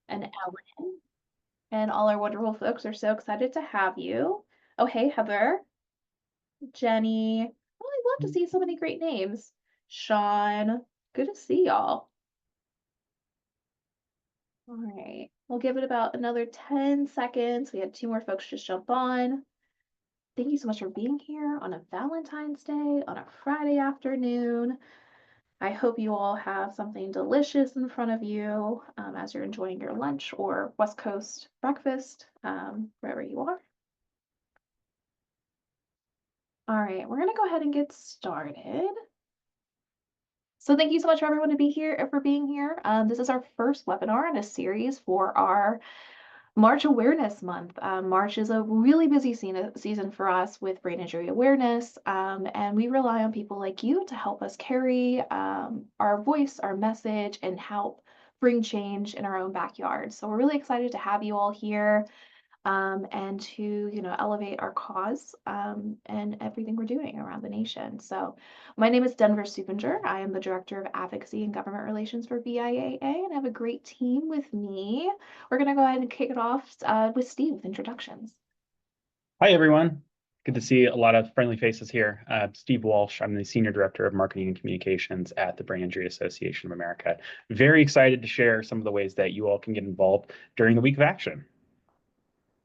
and Ellen, and all our wonderful folks are so excited to have you. Oh, hey, Heather, Jenny. Oh, I love to see so many great names. Sean, good to see y'all. All right, we'll give it about another 10 seconds. We had 2 more folks just jump on. Thank you so much for being here on a Valentine's Day, on a Friday afternoon. I hope you all have something delicious in front of you as you're enjoying your lunch or West Coast breakfast, wherever you are. All right, we're gonna go ahead and get started. So thank you so much for everyone to be here for being here. This is our first webinar in a series for our March Awareness Month. March is a really busy season for us with brain injury awareness, and we rely on people like you to help us carry our voice, our message, and help bring change in our own backyard. So we're really excited to have you all here and to elevate our cause and everything we're doing around the nation. So my name is Denver Supinger. I am the Director of Advocacy and Government Relations for BIAA, and I have a great team with me. We're going to go ahead and kick it off with Steve with introductions. Hi, everyone. Good to see a lot of friendly faces here. Steve Walsh, I'm the Senior Director of Marketing and Communications at the Brain Injury Association of America. Very excited to share some of the ways that you all can get involved during the week of action.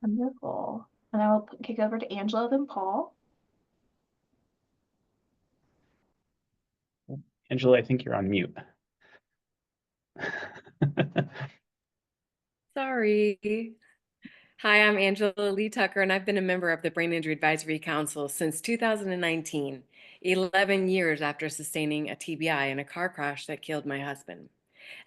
Wonderful. And I will kick over to Angela, then Paul. Angela, I think you're on mute. Sorry. Hi, I'm Angela Lee Tucker, and I've been a member of the Brain Injury Advisory Council since 2019, 11 years after sustaining a TBI in a car crash that killed my husband.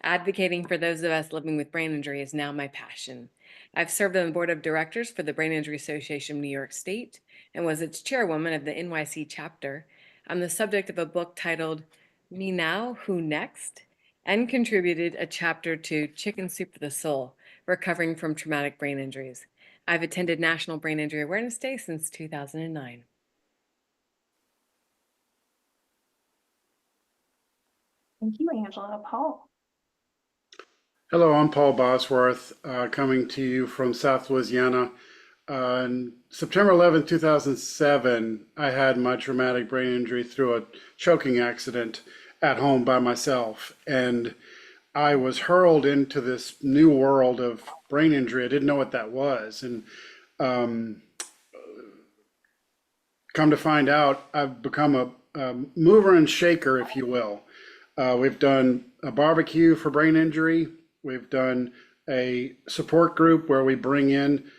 Advocating for those of us living with brain injury is now my passion. I've served on the board of directors for the Brain Injury Association of New York State and was its chairwoman of the NYC chapter. I'm the subject of a book titled Me Now, Who Next? And contributed a chapter to Chicken Soup for the Soul, recovering from traumatic brain injuries. I've attended National Brain Injury Awareness Day since 2009. Thank you, Angela. Paul. Hello, I'm Paul Bosworth, coming to you from South Louisiana. On September 11, 2007, I had my traumatic brain injury through a choking accident at home by myself. And I was hurled into this new world of brain injury. I didn't know what that was. And come to find out, I've become a mover and shaker, if you will. We've done a barbecue for brain injury. We've done a support group where we bring in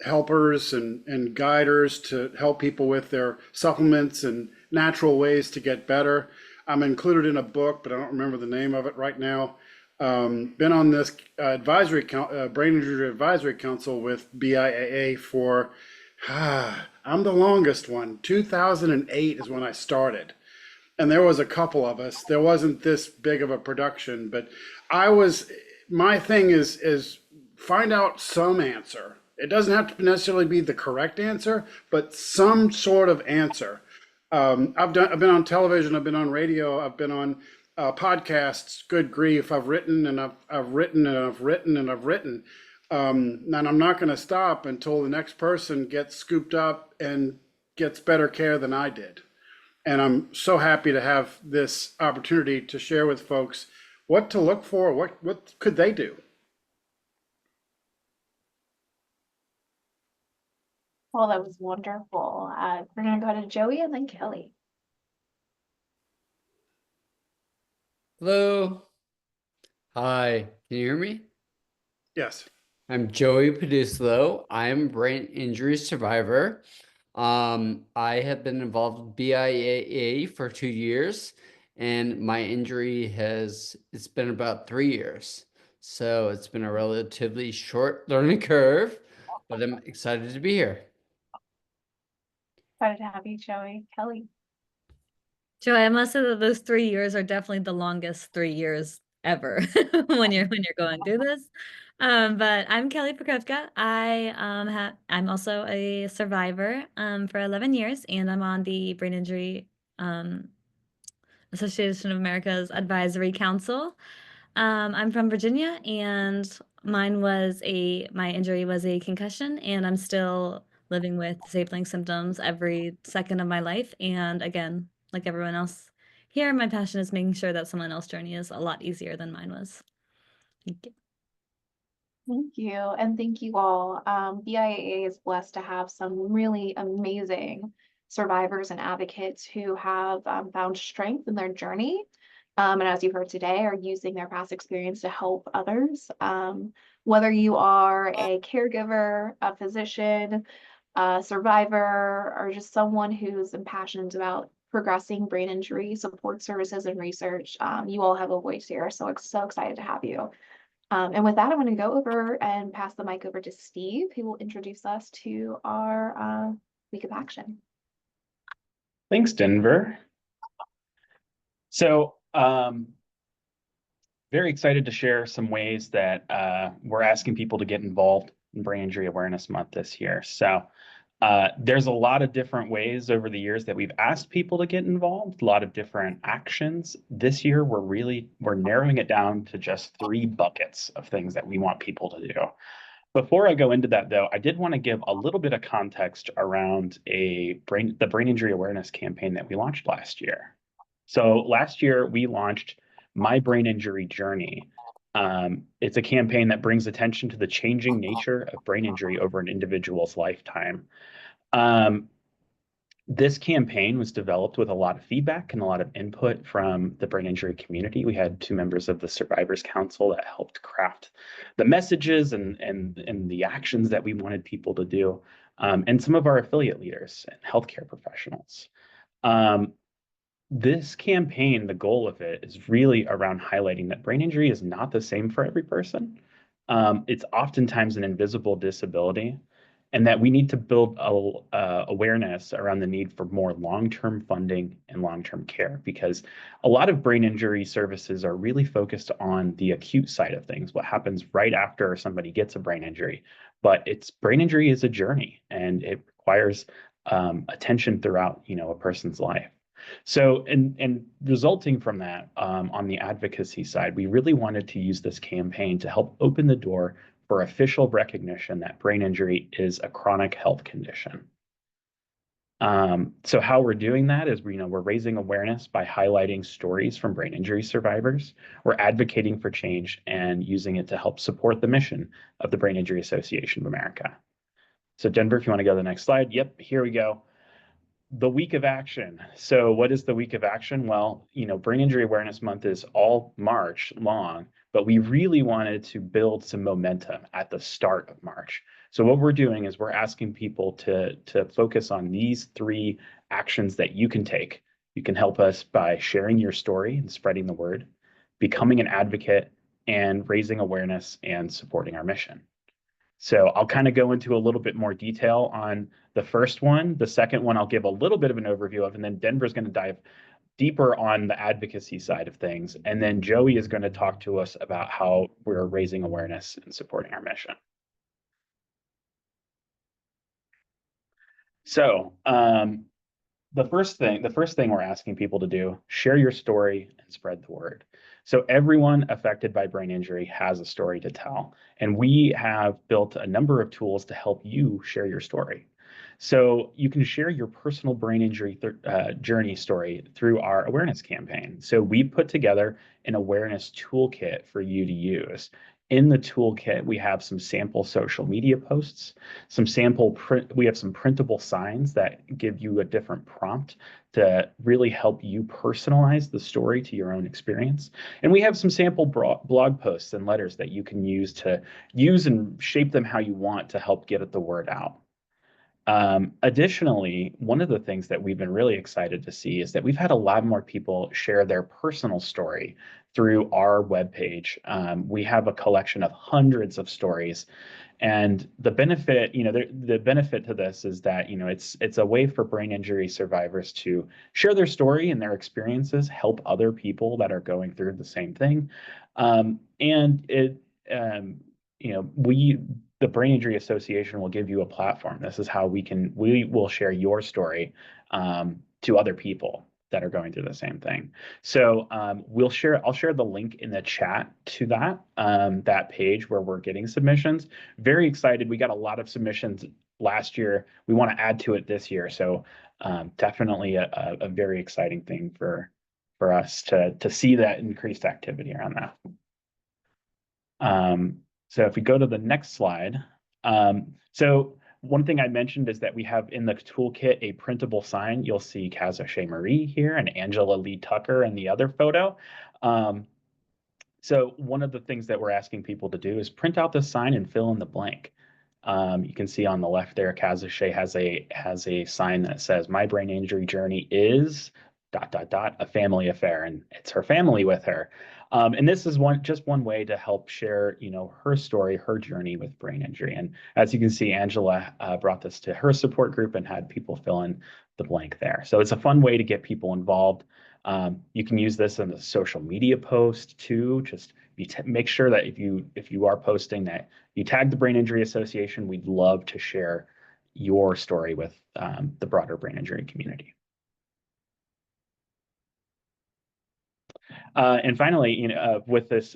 helpers and guiders to help people with their supplements and natural ways to get better. I'm included in a book, but I don't remember the name of it right now. Been on this brain injury advisory council with BIAA for, I'm the longest one. 2008 is when I started. And there was a couple of us. There wasn't this big of a production, but my thing is find out some answer. It doesn't have to necessarily be the correct answer, but some sort of answer. I've been on television, I've been on radio, I've been on podcasts. Good grief! I've written and I've written and I've written and I've written, and I'm not going to stop until the next person gets scooped up and gets better care than I did. And I'm so happy to have this opportunity to share with folks what to look for. What could they do? Well, that was wonderful. We're going to go to Joey and then Kelly. Hello. Hi. Can you hear me? Yes. I'm Joey Peduslo. I'm a brain injury survivor. I have been involved with BIAA for 2 years, and my injury it's been about 3 years. So it's been a relatively short learning curve, but I'm excited to be here. Excited to have you, Joey. Kelly. Joey, I must say that those 3 years are definitely the longest 3 years ever when you're going through this. But I'm Kelly Prokopka. I'm also a survivor for 11 years, and I'm on the Brain Injury Association of America's Advisory Council. I'm from Virginia, and my injury was a concussion, and I'm still living with disabling symptoms every second of my life. And again, like everyone else here, my passion is making sure that someone else's journey is a lot easier than mine was. Thank you. Thank you, and thank you all. BIAA is blessed to have some really amazing survivors and advocates who have found strength in their journey. And as you heard today, are using their past experience to help others. Whether you are a caregiver, a physician, a survivor, or just someone who's impassioned about progressing brain injury support services and research, you all have a voice here. So excited to have you. And with that, I'm going to go over and pass the mic over to Steve, who will introduce us to our week of action. Thanks, Denver. So, very excited to share some ways that we're asking people to get involved in Brain Injury Awareness Month this year. So, there's a lot of different ways over the years that we've asked people to get involved, a lot of different actions. This year, we're narrowing it down to just 3 buckets of things that we want people to do. Before I go into that, though, I did want to give a little bit of context around the brain injury awareness campaign that we launched last year. So last year, we launched My Brain Injury Journey. It's a campaign that brings attention to the changing nature of brain injury over an individual's lifetime. This campaign was developed with a lot of feedback and a lot of input from the brain injury community. We had 2 members of the Survivors Council that helped craft the messages and the actions that we wanted people to do, and some of our affiliate leaders and healthcare professionals. This campaign, the goal of it is really around highlighting that brain injury is not the same for every person. It's oftentimes an invisible disability, and that we need to build awareness around the need for more long-term funding and long-term care, because a lot of brain injury services are really focused on the acute side of things, what happens right after somebody gets a brain injury. But brain injury is a journey, and it requires attention throughout, a person's life. So, and resulting from that, on the advocacy side, we really wanted to use this campaign to help open the door for official recognition that brain injury is a chronic health condition. So how we're doing that is, we're raising awareness by highlighting stories from brain injury survivors. We're advocating for change and using it to help support the mission of the Brain Injury Association of America. So Denver, if you want to go to the next slide. Yep, here we go. The week of action. So what is the week of action? Well, Brain Injury Awareness Month is all March long, but we really wanted to build some momentum at the start of March. So what we're doing is we're asking people to focus on these 3 actions that you can take. You can help us by sharing your story and spreading the word, becoming an advocate, and raising awareness and supporting our mission. So I'll kind of go into a little bit more detail on the first one. The second one I'll give a little bit of an overview of, and then Denver's going to dive deeper on the advocacy side of things. And then Joey is going to talk to us about how we're raising awareness and supporting our mission. So the first thing we're asking people to do, share your story and spread the word. So everyone affected by brain injury has a story to tell, and we have built a number of tools to help you share your story. So you can share your personal brain injury journey story through our awareness campaign. So we put together an awareness toolkit for you to use. In the toolkit, we have some sample social media posts, we have some printable signs that give you a different prompt to really help you personalize the story to your own experience. And we have some sample blog posts and letters that you can use and shape them how you want to help get the word out. Additionally, one of the things that we've been really excited to see is that we've had a lot more people share their personal story through our webpage. We have a collection of hundreds of stories, and the benefit, the benefit to this is that, it's a way for brain injury survivors to share their story and their experiences, help other people that are going through the same thing. And it, the Brain Injury Association will give you a platform. This is how we will share your story to other people. that are going through the same thing. So I'll share the link in the chat to that page where we're getting submissions. Very excited. We got a lot of submissions last year. We want to add to it this year. So definitely a very exciting thing for us to see that increased activity around that. So if we go to the next slide, so one thing I mentioned is that we have in the toolkit a printable sign. You'll see Kaza Marie here and Angela Lee Tucker in the other photo. So one of the things that we're asking people to do is print out the sign and fill in the blank. You can see on the left there, Kaza has a sign that says, "My brain injury journey is ... a family affair," and it's her family with her. And this is just one way to help share, her story, her journey with brain injury. And as you can see, Angela brought this to her support group and had people fill in the blank there. So it's a fun way to get people involved. You can use this in a social media post too. Just make sure that if you are posting that you tag the Brain Injury Association. We'd love to share your story with the broader brain injury community. And finally, with this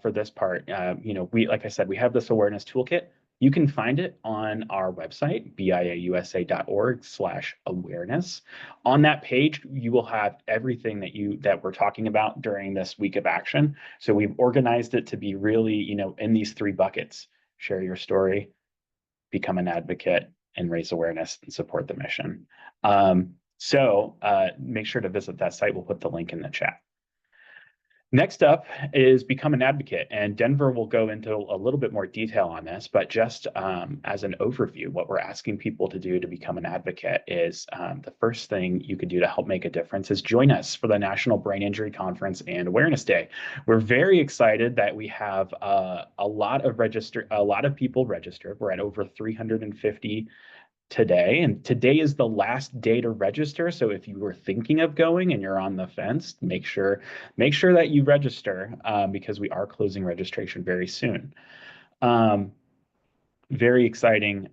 for this part, like I said, we have this awareness toolkit. You can find it on our website, biausa.org/awareness. On that page, you will have everything that we're talking about during this week of action. So we've organized it to be really, in these 3 buckets: share your story, become an advocate, and raise awareness and support the mission. So make sure to visit that site. We'll put the link in the chat. Next up is become an advocate, and Denver will go into a little bit more detail on this, but just as an overview, what we're asking people to do to become an advocate is the first thing you could do to help make a difference is join us for the National Brain Injury Conference and Awareness Day. We're very excited that we have a lot of people registered. We're at over 350 today, and today is the last day to register. So if you were thinking of going and you're on the fence, make sure that you register because we are closing registration very soon. Very exciting.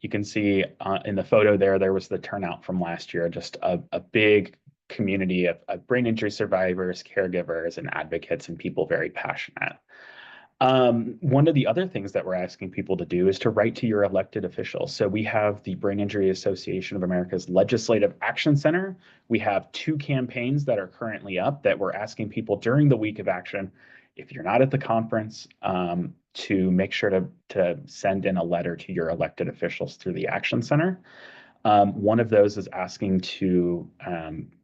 You can see in the photo there was the turnout from last year, just a big community of brain injury survivors, caregivers, and advocates, and people very passionate. One of the other things that we're asking people to do is to write to your elected officials. So we have the Brain Injury Association of America's Legislative Action Center. We have 2 campaigns that are currently up that we're asking people during the week of action, if you're not at the conference, to make sure to send in a letter to your elected officials through the Action Center. One of those is asking to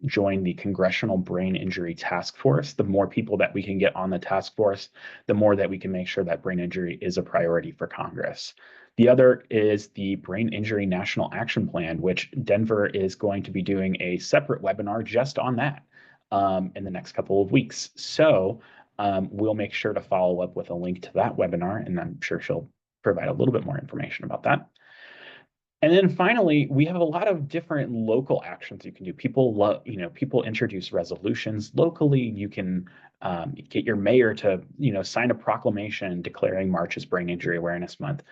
join the Congressional Brain Injury Task Force. The more people that we can get on the task force, the more that we can make sure that brain injury is a priority for Congress. The other is the Brain Injury National Action Plan, which Denver is going to be doing a separate webinar just on that in the next couple of weeks. So we'll make sure to follow up with a link to that webinar, and I'm sure she'll provide a little bit more information about that. And then finally, we have a lot of different local actions you can do. People introduce resolutions locally. You can get your mayor to, sign a proclamation declaring March as Brain Injury Awareness Month.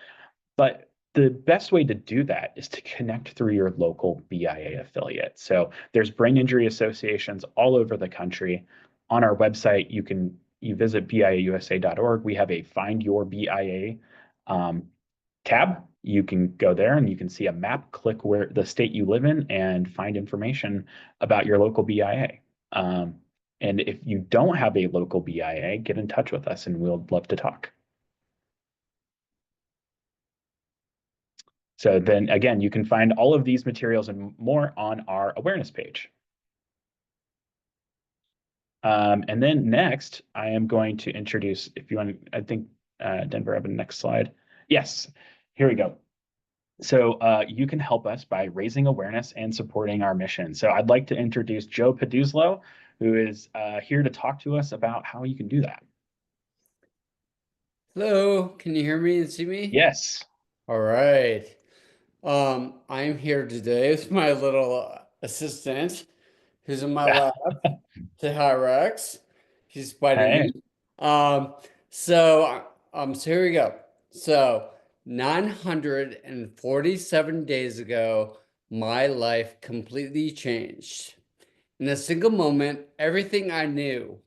But the best way to do that is to connect through your local BIA affiliate. So there's brain injury associations all over the country. On our website, you visit biausa.org. We have a Find Your BIA tab. You can go there and you can see a map, click where the state you live in, and find information about your local BIA. And if you don't have a local BIA, get in touch with us and we'll love to talk. So then again, you can find all of these materials and more on our awareness page. And then next, I am going to introduce, if you want, I think Denver, have the next slide. Yes, here we go. So you can help us by raising awareness and supporting our mission. So I'd like to introduce Joe Peduzlo, who is here to talk to us about how you can do that. Hello, can you hear me and see me? Yes. All right. I'm here today with my little assistant who's in my lap. Say hi, Rex. He's biting Hey. me. So here we go. So 947 days ago, my life completely changed. In a single moment, everything I knew,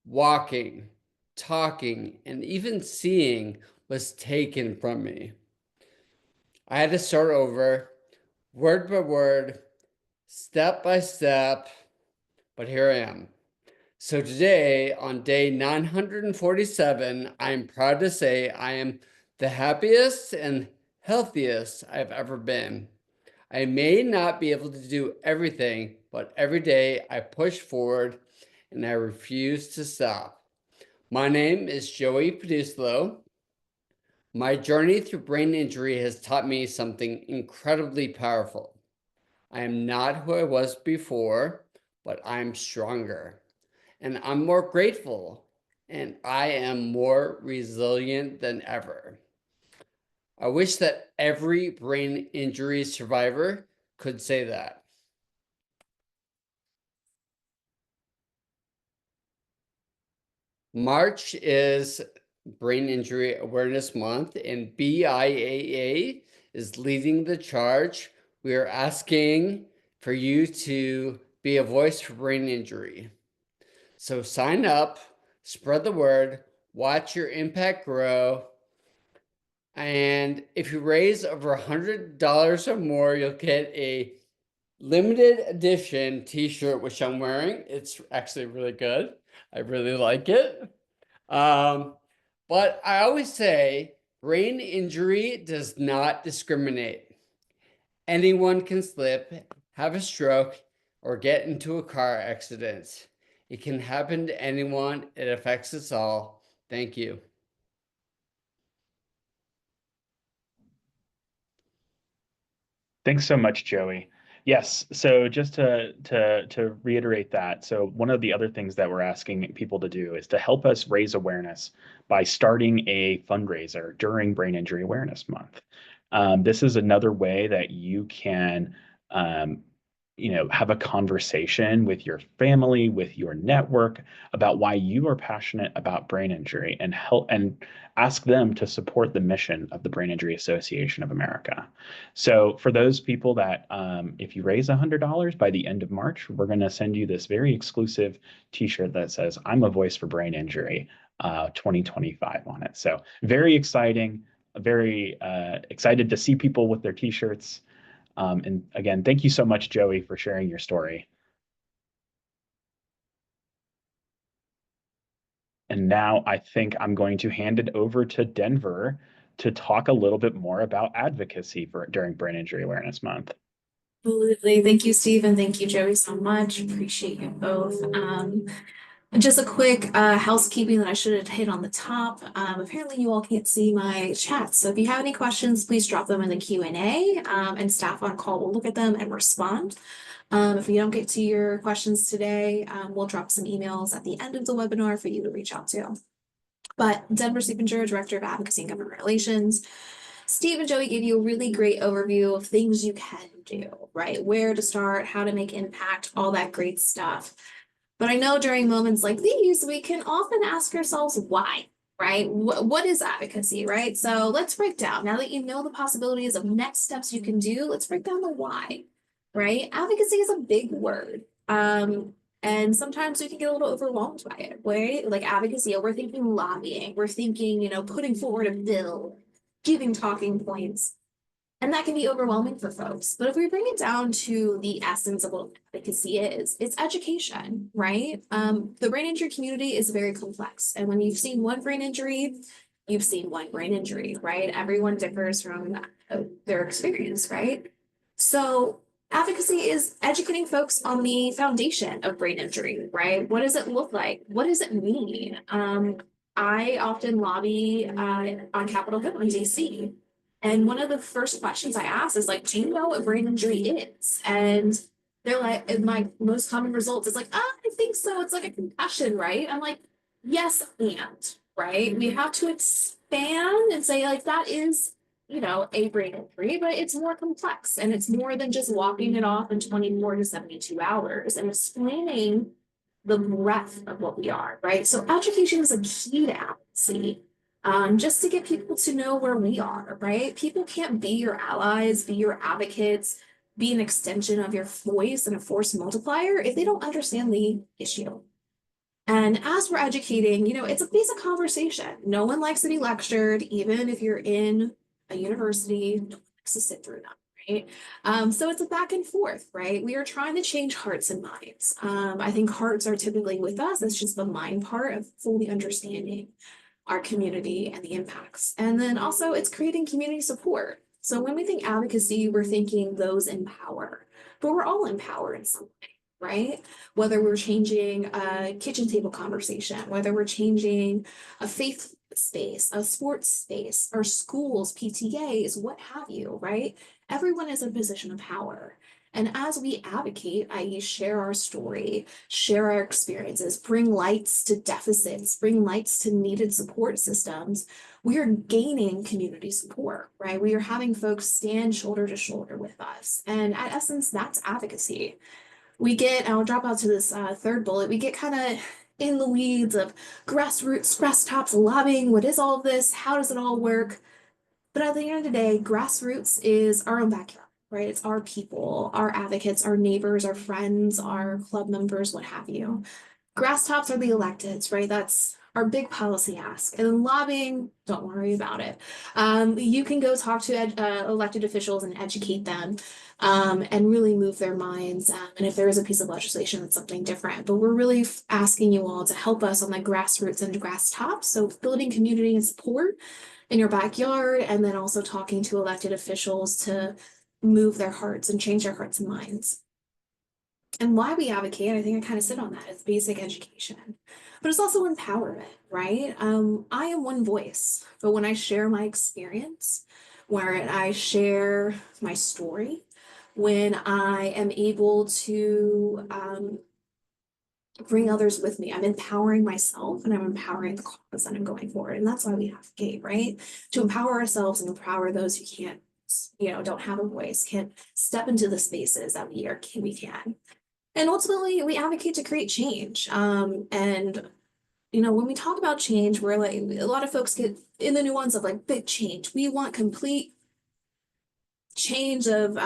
walking, talking, and even seeing was taken from me. I had to start over, word by word, step by step, but here I am. So today, on day 947, I'm proud to say I am the happiest and healthiest I've ever been. I may not be able to do everything, but every day I push forward and I refuse to stop. My name is Joey Peduslo. My journey through brain injury has taught me something incredibly powerful. I am not who I was before, but I'm stronger and I'm more grateful and I am more resilient than ever. I wish that every brain injury survivor could say that. March is Brain Injury Awareness Month, and BIAA is leading the charge. We are asking for you to be a voice for brain injury. So sign up, spread the word, watch your impact grow. And if you raise over $100 or more, you'll get a limited edition t-shirt, which I'm wearing. It's actually really good. I really like it. But I always say brain injury does not discriminate. Anyone can slip, have a stroke, or get into a car accident. It can happen to anyone. It affects us all. Thank you. Thanks so much, Joey. Yes, so just to reiterate that, so one of the other things that we're asking people to do is to help us raise awareness by starting a fundraiser during Brain Injury Awareness Month. This is another way that you can have a conversation with your family, with your network about why you are passionate about brain injury and help and ask them to support the mission of the Brain Injury Association of America. So for those people that, if you raise $100 by the end of March, we're going to send you this very exclusive t-shirt that says, "I'm a voice for brain injury, 2025" on it. So very exciting, very excited to see people with their t-shirts. And again, thank you so much, Joey, for sharing your story. And now I think I'm going to hand it over to Denver to talk a little bit more about advocacy during Brain Injury Awareness Month. Absolutely. Thank you, Steve, and thank you, Joey, so much. Appreciate you both. Just a quick housekeeping that I should have hit on the top. Apparently you all can't see my chat. So if you have any questions, please drop them in the Q&A, and staff on call will look at them and respond. If we don't get to your questions today, we'll drop some emails at the end of the webinar for you to reach out to. But Denver Stiepinger, Director of Advocacy and Government Relations. Steve and Joey gave you a really great overview of things you can do, right? Where to start, how to make impact, all that great stuff. But I know during moments like these, we can often ask ourselves why, right? What is advocacy, right? So let's break down, now that you know the possibilities of next steps you can do, let's break down the why, right? Advocacy is a big word. And sometimes we can get a little overwhelmed by it, right? Like advocacy, we're thinking lobbying, we're thinking, putting forward a bill, giving talking points. And that can be overwhelming for folks. But if we bring it down to the essence of what advocacy is, it's education, right? The brain injury community is very complex. And when you've seen one brain injury, you've seen one brain injury, right? Everyone differs from their experience, right? So advocacy is educating folks on the foundation of brain injury, right? What does it look like? What does it mean? I often lobby on Capitol Hill in DC. And one of the first questions I ask is like, do you know what brain injury is? And they're like, and my most common result is like, I think so. It's like a concussion, right? I'm like, yes, and, right? We have to expand and say like, that is, a brain injury, but it's more complex and it's more than just walking it off in 24 to 72 hours and explaining the breadth of what we are, right? So education is a key to advocacy. Just to get people to know where we are, right? People can't be your allies, be your advocates, be an extension of your voice and a force multiplier if they don't understand the issue. And as we're educating, it's a basic conversation. No one likes to be lectured, even if you're in a university, no one likes to sit through that, right? So it's a back and forth, right? We are trying to change hearts and minds. I think hearts are typically with us. It's just the mind part of fully understanding our community and the impacts. And then also it's creating community support. So when we think advocacy, we're thinking those in power, but we're all in power in some way, right? Whether we're changing a kitchen table conversation, whether we're changing a faith space, a sports space, our schools, PTAs, what have you, right? Everyone is in a position of power. And as we advocate, i.e. share our story, share our experiences, bring lights to deficits, bring lights to needed support systems, we are gaining community support, right? We are having folks stand shoulder to shoulder with us. And at essence, that's advocacy. We get, and I'll drop out to this third bullet, we get kind of in the weeds of grassroots, grass tops, lobbying. What is all of this? How does it all work? But at the end of the day, grassroots is our own backyard, right? It's our people, our advocates, our neighbors, our friends, our club members, what have you. Grass tops are the electeds, right? That's our big policy ask. And then lobbying, don't worry about it. You can go talk to elected officials and educate them and really move their minds. And if there is a piece of legislation, it's something different. But we're really asking you all to help us on the grassroots and grass tops. So building community and support in your backyard, and then also talking to elected officials to move their hearts and change their hearts and minds. And why we advocate, I think I kind of sit on that, is basic education, but it's also empowerment, right? I am one voice, but when I share my experience, when I share my story, when I am able to bring others with me, I'm empowering myself and I'm empowering the cause that I'm going forward. And that's why we advocate, right? To empower ourselves and empower those who can't, don't have a voice, can't step into the spaces that we can. And ultimately, we advocate to create change. And when we talk about change, we're like, a lot of folks get in the nuance of like big change. We want complete change of,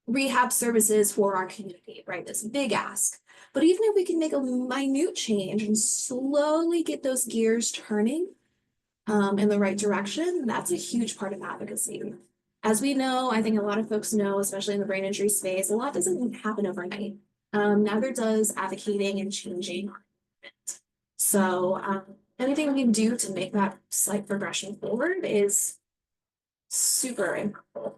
rehab services for our community, right? This big ask. But even if we can make a minute change and slowly get those gears turning in the right direction, that's a huge part of advocacy. As we know, I think a lot of folks know, especially in the brain injury space, a lot doesn't happen overnight. Neither does advocating and changing. So anything we can do to make that slight progression forward is super important.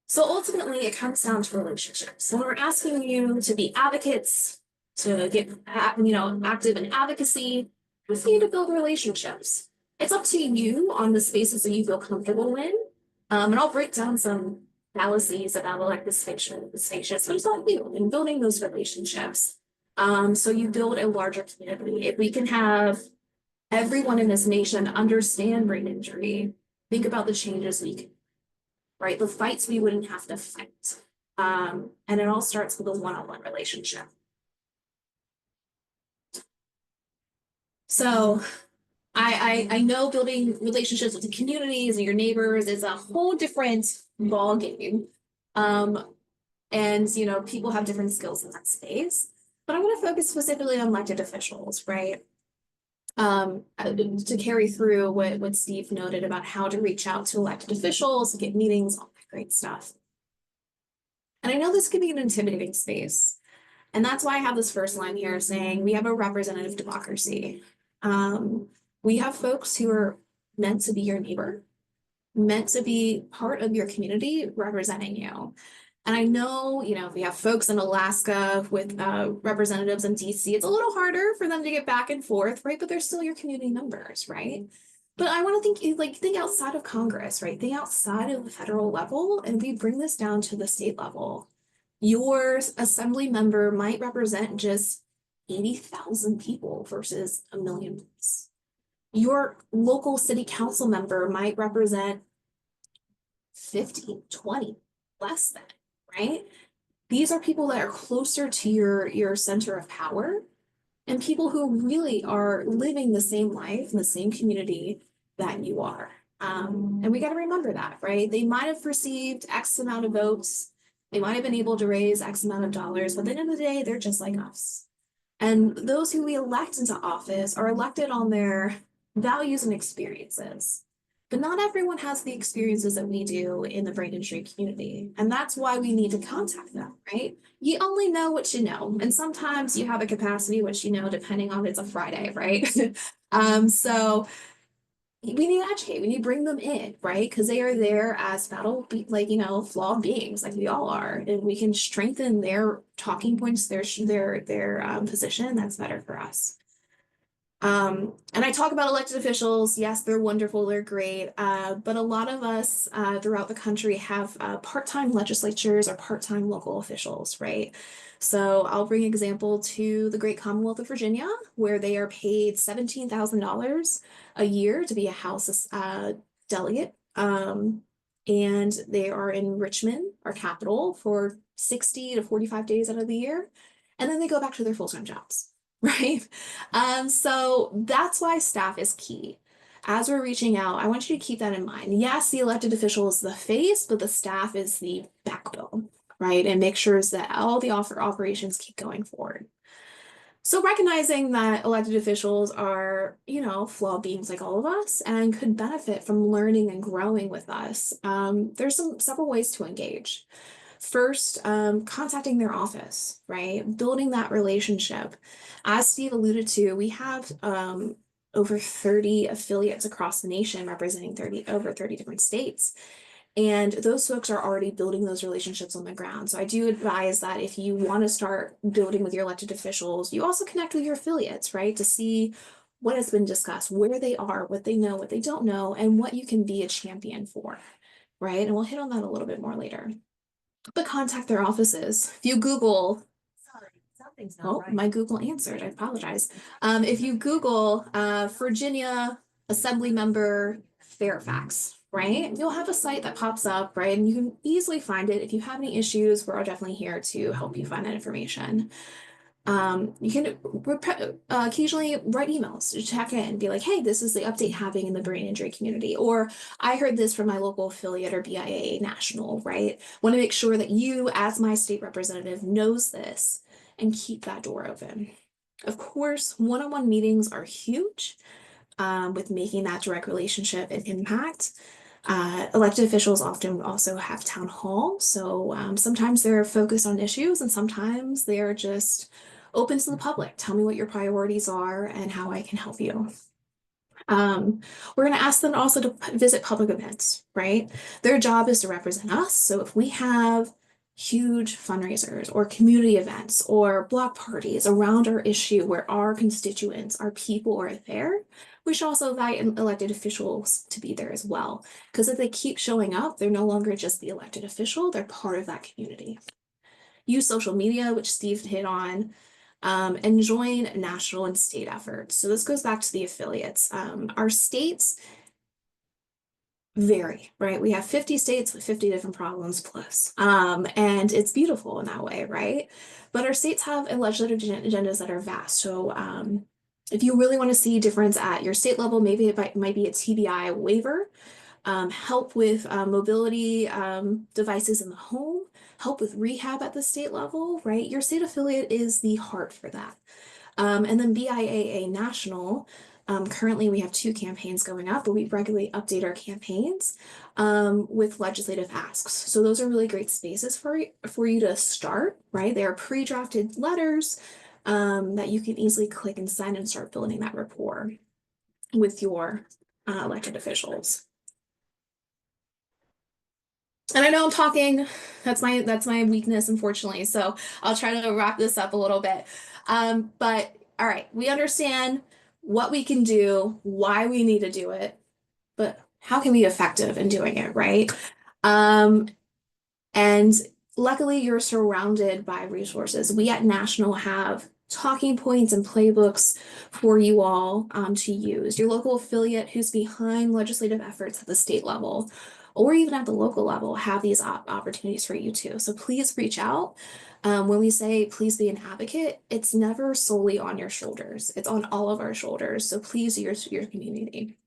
So ultimately, it comes down to relationships. So we're asking you to be advocates, to get active in advocacy. We need to build relationships. It's up to you on the spaces that you feel comfortable in. And I'll break down some fallacies about elected spaces, but it's all you in building those relationships. So you build a larger community. If we can have everyone in this nation understand brain injury, think about the changes we can, right? The fights we wouldn't have to fight. And it all starts with a one-on-one relationship. So I know building relationships with the communities and your neighbors is a whole different ball game. And people have different skills in that space. But I want to focus specifically on elected officials, right? To carry through what Steve noted about how to reach out to elected officials, get meetings, all that great stuff. And I know this can be an intimidating space. And that's why I have this first line here saying we have a representative democracy. We have folks who are meant to be your neighbor, meant to be part of your community representing you. And I know, we have folks in Alaska with representatives in DC. It's a little harder for them to get back and forth, right? But they're still your community members, right? But I want to think outside of Congress, right? Think outside of the federal level, and we bring this down to the state level. Your assembly member might represent just 80,000 people versus 1 million. Your local city council member might represent 15, 20, less than, right? These are people that are closer to your center of power and people who really are living the same life in the same community that you are. And we got to remember that, right? They might have received X amount of votes. They might have been able to raise X amount of dollars, but at the end of the day, they're just like us. And those who we elect into office are elected on their values and experiences. But not everyone has the experiences that we do in the brain injury community. And that's why we need to contact them, right? You only know what you know. And sometimes you have a capacity, which you know, depending on it's a Friday, right? So we need to educate, we need to bring them in, right? Because they are there as flawed beings, like we all are, and we can strengthen their talking points, their position. That's better for us. And I talk about elected officials. Yes, they're wonderful, they're great. But a lot of us throughout the country have part-time legislatures or part-time local officials, right? So I'll bring example to the great Commonwealth of Virginia, where they are paid $17,000 a year to be a House delegate. And they are in Richmond, our capital, for 60 to 45 days out of the year. And then they go back to their full-time jobs. Right? So that's why staff is key. As we're reaching out, I want you to keep that in mind. Yes, the elected official is the face, but the staff is the backbone, right? And make sure that all the operations keep going forward. So recognizing that elected officials are, flawed beings like all of us and could benefit from learning and growing with us, there's several ways to engage. First, contacting their office, right? Building that relationship. As Steve alluded to, we have over 30 affiliates across the nation representing over 30 different states. And those folks are already building those relationships on the ground. So I do advise that if you want to start building with your elected officials, you also connect with your affiliates, right? To see what has been discussed, where they are, what they know, what they don't know, and what you can be a champion for, right? And we'll hit on that a little bit more later. But contact their offices. If you Google, my Google answered, I apologize. If you Google Virginia Assembly Member Fairfax, right, you'll have a site that pops up, right, and you can easily find it. If you have any issues, we're definitely here to help you find that information. You can occasionally write emails to check in, be like, hey, this is the update happening in the brain injury community, or I heard this from my local affiliate or BIAA national, right? Want to make sure that you, as my state representative, knows this and keep that door open. Of course, one-on-one meetings are huge with making that direct relationship and impact. Elected officials often also have town hall, so sometimes they're focused on issues and sometimes they're just open to the public. Tell me what your priorities are and how I can help you. We're going to ask them also to visit public events, right? Their job is to represent us. So if we have huge fundraisers or community events or block parties around our issue where our constituents, our people are there, we should also invite elected officials to be there as well. Because if they keep showing up, they're no longer just the elected official, they're part of that community. Use social media, which Steve hit on, and join national and state efforts. So this goes back to the affiliates. Our states vary, right? We have 50 states with 50 different problems plus, and it's beautiful in that way, right? But our states have legislative agendas that are vast. So if you really want to see difference at your state level, maybe it might be a TBI waiver, help with mobility devices in the home, help with rehab at the state level, right? Your state affiliate is the heart for that. And then BIAA National, currently we have 2 campaigns going up, but we regularly update our campaigns with legislative asks. So those are really great spaces for you to start, right? They are pre-drafted letters that you can easily click and sign and start building that rapport with your elected officials. And I know I'm talking, that's my weakness, unfortunately. So I'll try to wrap this up a little bit. But all right, we understand what we can do, why we need to do it, but how can we be effective in doing it, right? And luckily you're surrounded by resources. We at National have talking points and playbooks for you all to use. Your local affiliate who's behind legislative efforts at the state level or even at the local level have these opportunities for you too. So please reach out. When we say please be an advocate, it's never solely on your shoulders. It's on all of our shoulders. So please use your community.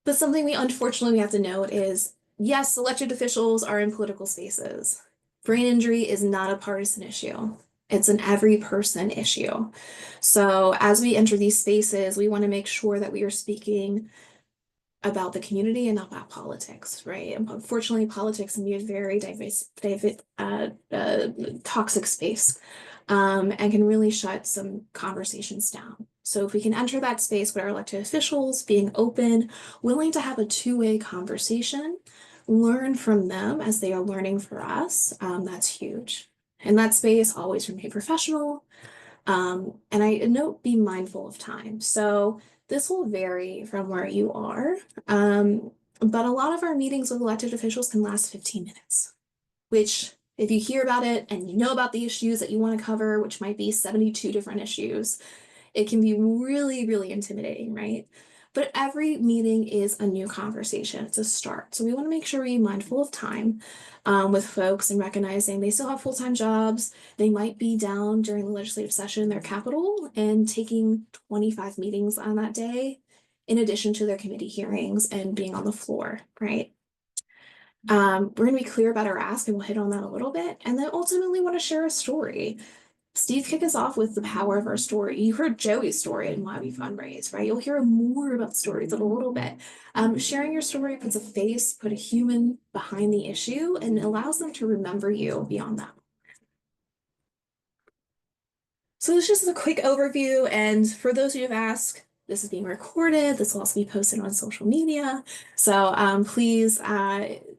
But something we unfortunately have to note is, yes, elected officials are in political spaces. Brain injury is not a partisan issue. It's an every person issue. So as we enter these spaces, we want to make sure that we are speaking about the community and not about politics, right? And unfortunately, politics can be a very toxic space, and can really shut some conversations down. So if we can enter that space with our elected officials, being open, willing to have a two-way conversation, learn from them as they are learning for us, that's huge. In that space, always remain professional. And I note, be mindful of time. So this will vary from where you are. But a lot of our meetings with elected officials can last 15 minutes, which if you hear about it and you know about the issues that you want to cover, which might be 72 different issues, it can be really, really intimidating, right? But every meeting is a new conversation. It's a start. So we want to make sure we're mindful of time with folks and recognizing they still have full-time jobs. They might be down during the legislative session in their capital and taking 25 meetings on that day, in addition to their committee hearings and being on the floor, right? We're going to be clear about our ask, and we'll hit on that a little bit. And then ultimately want to share a story. Steve, kick us off with the power of our story. You heard Joey's story and why we fundraise, right? You'll hear more about stories in a little bit. Sharing your story puts a face, put a human behind the issue, and allows them to remember you beyond that. So this is just a quick overview. And for those of you who have asked, this is being recorded. This will also be posted on social media. So please,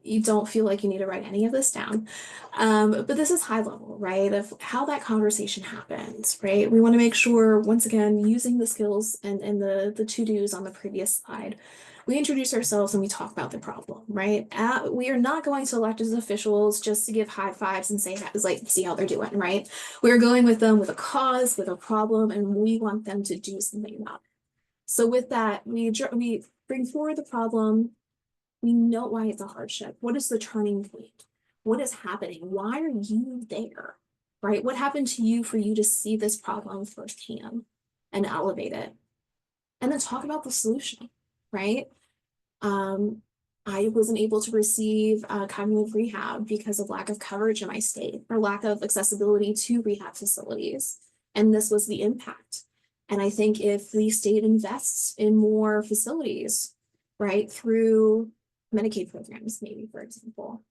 you don't feel like you need to write any of this down. But this is high level, right, of how that conversation happens, right? We want to make sure, once again, using the skills and the to-dos on the previous slide, we introduce ourselves and we talk about the problem, right? We are not going to elected officials just to give high fives and say, like, see how they're doing, right? We're going with them with a cause, with a problem, and we want them to do something about it. So with that, we bring forward the problem. We know why it's a hardship. What is the turning point? What is happening? Why are you there, right? What happened to you for you to see this problem firsthand and elevate it? And then talk about the solution, right? I wasn't able to receive cognitive rehab because of lack of coverage in my state or lack of accessibility to rehab facilities. And this was the impact. And I think if the state invests in more facilities, right, through Medicaid programs, maybe, for example,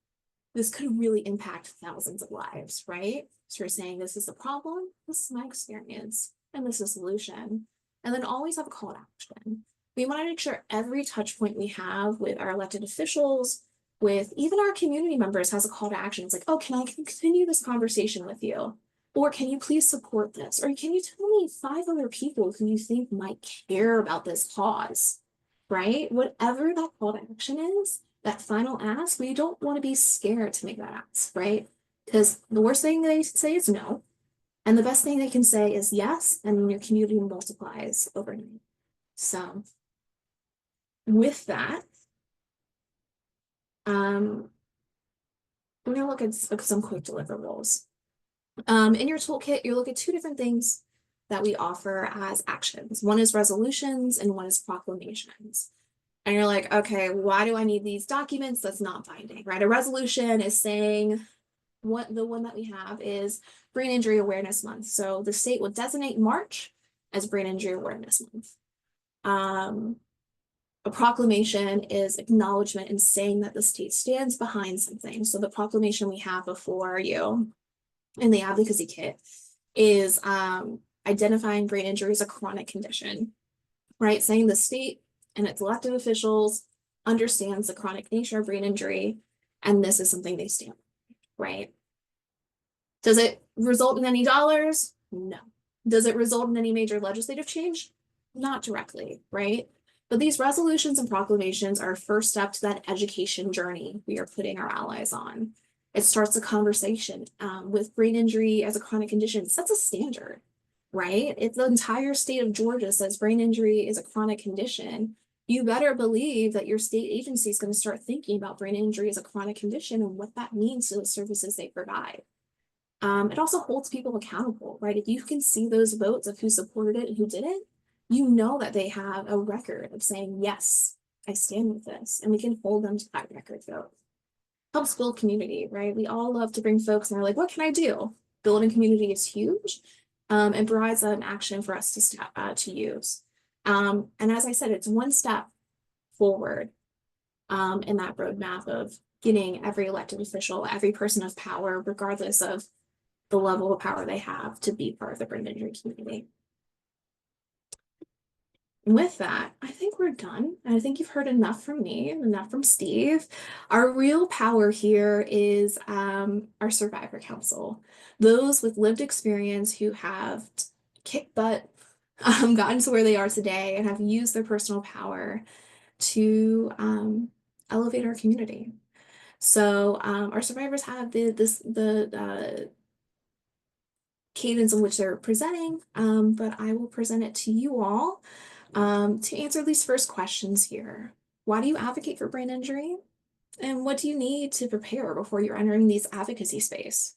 this could really impact thousands of lives, right? So you're saying, this is the problem, this is my experience, and this is a solution. And then always have a call to action. We want to make sure every touch point we have with our elected officials, with even our community members, has a call to action. It's like, oh, can I continue this conversation with you? Or can you please support this? Or can you tell me 5 other people who you think might care about this cause, right? Whatever that call to action is, that final ask, we don't want to be scared to make that ask, right? Because the worst thing they say is no. And the best thing they can say is yes, and your community multiplies overnight. So with that, we're going to look at some quick deliverables. In your toolkit, you look at 2 different things that we offer as actions. One is resolutions and one is proclamations. And you're like, okay, why do I need these documents? That's not binding, right? A resolution is saying, what the one that we have is Brain Injury Awareness Month. So the state will designate March as Brain Injury Awareness Month. A proclamation is acknowledgement and saying that the state stands behind something. So the proclamation we have before you in the advocacy kit is identifying brain injury as a chronic condition, right? Saying the state and its elected officials understands the chronic nature of brain injury, and this is something they stand for, right? Does it result in any dollars? No. Does it result in any major legislative change? Not directly, right? But these resolutions and proclamations are a first step to that education journey we are putting our allies on. It starts a conversation with brain injury as a chronic condition. It sets a standard, right? If the entire state of Georgia says brain injury is a chronic condition, you better believe that your state agency is going to start thinking about brain injury as a chronic condition and what that means to the services they provide. It also holds people accountable, right? If you can see those votes of who supported it and who didn't, you know that they have a record of saying, yes, I stand with this, and we can hold them to that record vote. Helps build community, right? We all love to bring folks and we're like, what can I do? Building community is huge, and provides an action for us to use. And as I said, it's one step forward in that roadmap of getting every elected official, every person of power, regardless of the level of power they have, to be part of the brain injury community. With that, I think we're done. I think you've heard enough from me and enough from Steve. Our real power here is our Survivor Council. Those with lived experience who have kicked butt, gotten to where they are today, and have used their personal power to elevate our community. So our survivors have the cadence in which they're presenting, but I will present it to you all. To answer these first questions here, why do you advocate for brain injury? And what do you need to prepare before you're entering these advocacy space?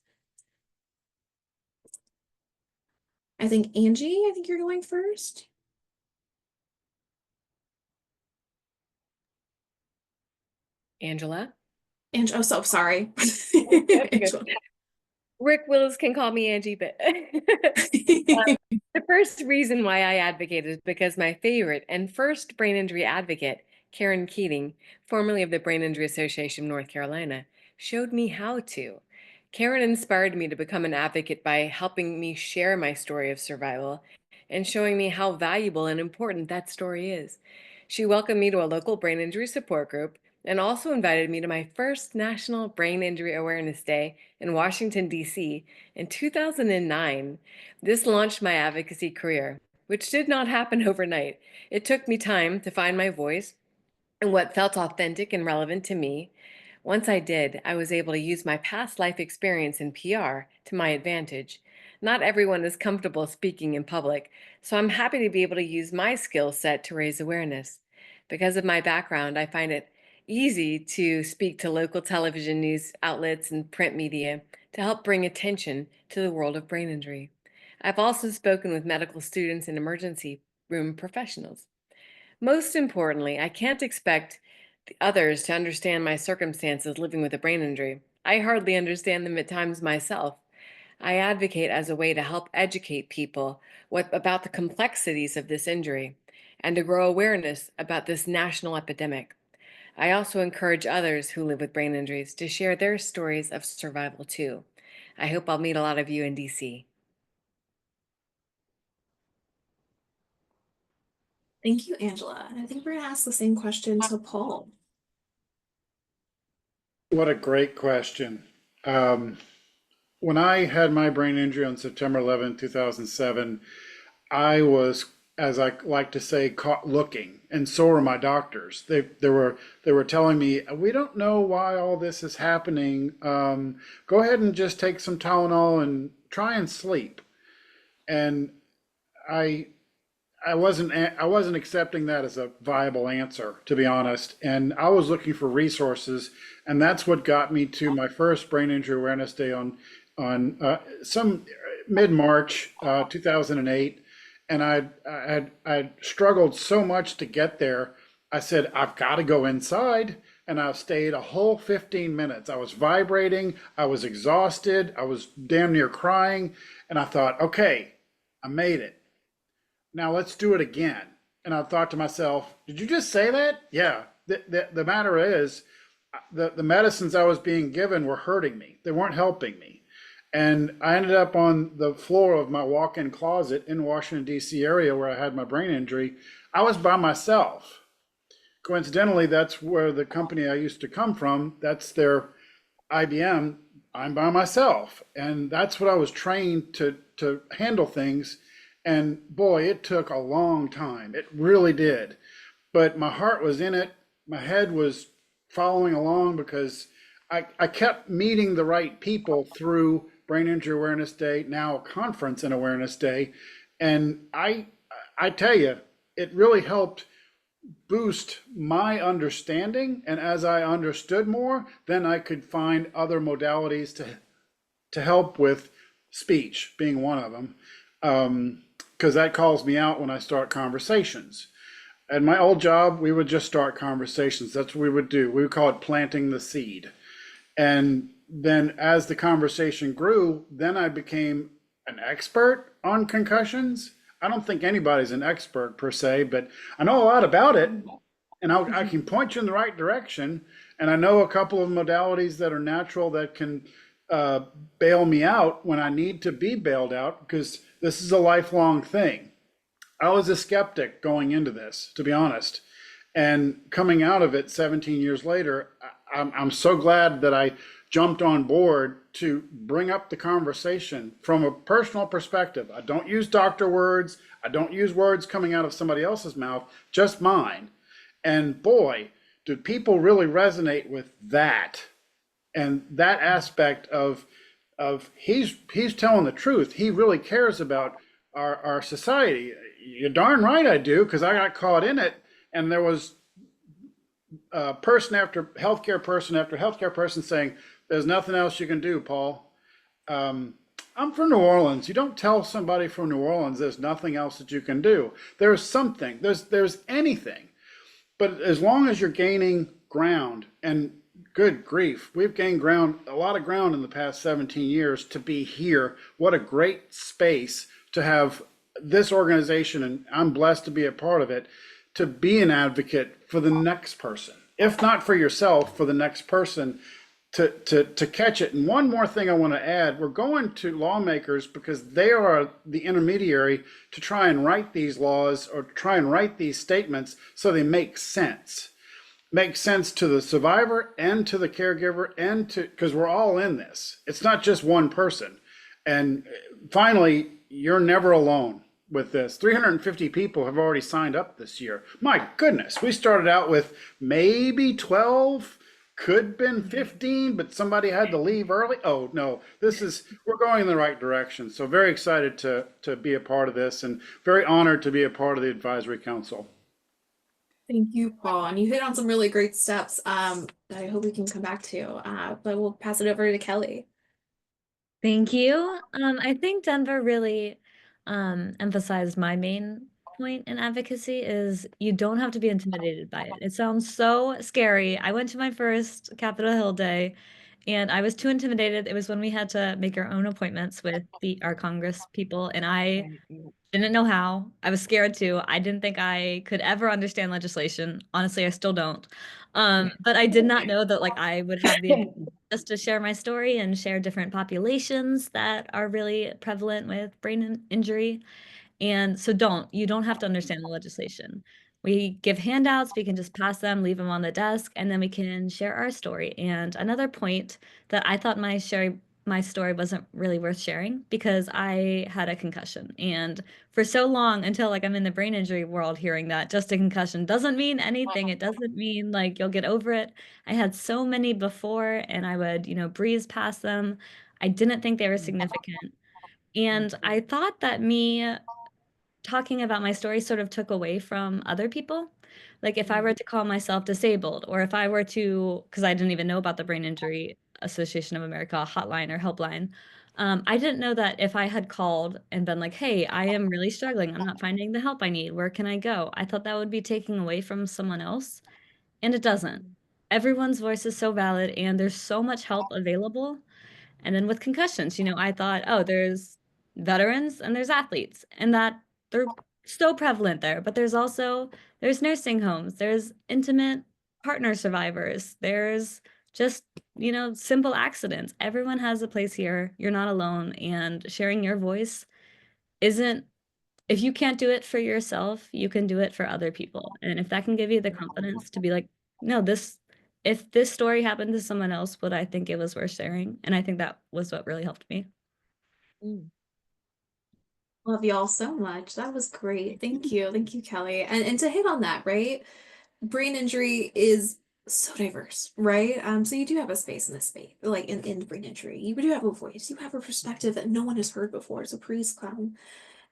I think Angie, I think you're going first. Angela? Oh, so sorry. Good. Rick Willis can call me Angie, but the first reason why I advocate is because my favorite and first brain injury advocate, Karen Keating, formerly of the Brain Injury Association of North Carolina, showed me how to. Karen inspired me to become an advocate by helping me share my story of survival and showing me how valuable and important that story is. She welcomed me to a local brain injury support group and also invited me to my first National Brain Injury Awareness Day in Washington, D.C. in 2009. This launched my advocacy career, which did not happen overnight. It took me time to find my voice and what felt authentic and relevant to me. Once I did, I was able to use my past life experience in PR to my advantage. Not everyone is comfortable speaking in public, so I'm happy to be able to use my skill set to raise awareness. Because of my background, I find it easy to speak to local television news outlets and print media to help bring attention to the world of brain injury. I've also spoken with medical students and emergency room professionals. Most importantly, I can't expect others to understand my circumstances living with a brain injury. I hardly understand them at times myself. I advocate as a way to help educate people about the complexities of this injury and to grow awareness about this national epidemic. I also encourage others who live with brain injuries to share their stories of survival too. I hope I'll meet a lot of you in DC. Thank you, Angela. And I think we're going to ask the same question to Paul. What a great question. When I had my brain injury on September 11, 2007, I was, as I like to say, caught looking, and so were my doctors. They were telling me, we don't know why all this is happening. Go ahead and just take some Tylenol and try and sleep. And I wasn't accepting that as a viable answer, to be honest. And I was looking for resources, and that's what got me to my first Brain Injury Awareness Day on some mid-March 2008. And I struggled so much to get there. I said, I've got to go inside. And I stayed a whole 15 minutes. I was vibrating. I was exhausted. I was damn near crying. And I thought, okay, I made it. Now let's do it again. And I thought to myself, did you just say that? Yeah. The matter is, the medicines I was being given were hurting me. They weren't helping me. And I ended up on the floor of my walk-in closet in Washington, D.C. area where I had my brain injury. I was by myself. Coincidentally, that's where the company I used to come from, that's their IBM. I'm by myself. And that's what I was trained to handle things. And boy, it took a long time. It really did. But my heart was in it. My head was following along because I kept meeting the right people through Brain Injury Awareness Day, now a conference and awareness day. And I tell you, it really helped boost my understanding. And as I understood more, then I could find other modalities to help with speech being one of them. Because that calls me out when I start conversations. At my old job, we would just start conversations. That's what we would do. We would call it planting the seed. And then as the conversation grew, then I became an expert on concussions. I don't think anybody's an expert per se, but I know a lot about it, and I can point you in the right direction. And I know a couple of modalities that are natural that can uh, bail me out when I need to be bailed out, because this is a lifelong thing. I was a skeptic going into this, to be honest. And coming out of it 17 years later, I'm so glad that I jumped on board to bring up the conversation from a personal perspective. I don't use doctor words, I don't use words coming out of somebody else's mouth, just mine. And boy, do people really resonate with that and that aspect of he's telling the truth. He really cares about our society. You're darn right I do, because I got caught in it, and there was person after healthcare person saying, "There's nothing else you can do, Paul." I'm from New Orleans. You don't tell somebody from New Orleans there's nothing else that you can do. There's something. There's anything. But as long as you're gaining ground, and good grief, we've gained a lot of ground in the past 17 years to be here. What a great space to have this organization, and I'm blessed to be a part of it, to be an advocate for the next person. If not for yourself, for the next person to catch it. And one more thing I want to add, we're going to lawmakers because they are the intermediary to try and write these laws or try and write these statements so they make sense. Make sense to the survivor and to the caregiver, and to, because we're all in this. It's not just one person. And finally, you're never alone with this. 350 people have already signed up this year. My goodness, we started out with maybe 12, could been 15, but somebody had to leave early. Oh no, we're going in the right direction. So very excited to be a part of this, and very honored to be a part of the advisory council. Thank you, Paul. And you hit on some really great steps that I hope we can come back to. But we'll pass it over to Kelly. Thank you. I think Denver really emphasized my main point in advocacy is you don't have to be intimidated by it. It sounds so scary. I went to my first Capitol Hill day and I was too intimidated. It was when we had to make our own appointments with our Congress people, and I didn't know how. I was scared too. I didn't think I could ever understand legislation. Honestly, I still don't. But I did not know that like I would have the just to share my story and share different populations that are really prevalent with brain injury. And so you don't have to understand the legislation. We give handouts, we can just pass them, leave them on the desk, and then we can share our story. And another point that I thought my story wasn't really worth sharing because I had a concussion. And for so long, until like I'm in the brain injury world, hearing that just a concussion doesn't mean anything. It doesn't mean like you'll get over it. I had so many before and I would, breeze past them. I didn't think they were significant. And I thought that me talking about my story sort of took away from other people. Like if I were to call myself disabled, or if I were to, because I didn't even know about the Brain Injury Association of America hotline or helpline. I didn't know that if I had called and been like, hey, I am really struggling. I'm not finding the help I need. Where can I go? I thought that would be taking away from someone else, and it doesn't. Everyone's voice is so valid, and there's so much help available. And then with concussions, I thought, oh, there's veterans and there's athletes, and that they're so prevalent there. But there's nursing homes, there's intimate partner survivors, there's just, simple accidents. Everyone has a place here. You're not alone. And sharing your voice isn't, if you can't do it for yourself, you can do it for other people. And if that can give you the confidence to be like, no, if this story happened to someone else, would I think it was worth sharing? And I think that was what really helped me. Love y'all so much. That was great. Thank you. Thank you, Kelly. And to hit on that, right? Brain injury is so diverse, right? So you do have a space in this space, like in brain injury. You do have a voice, you have a perspective that no one has heard before. So please come.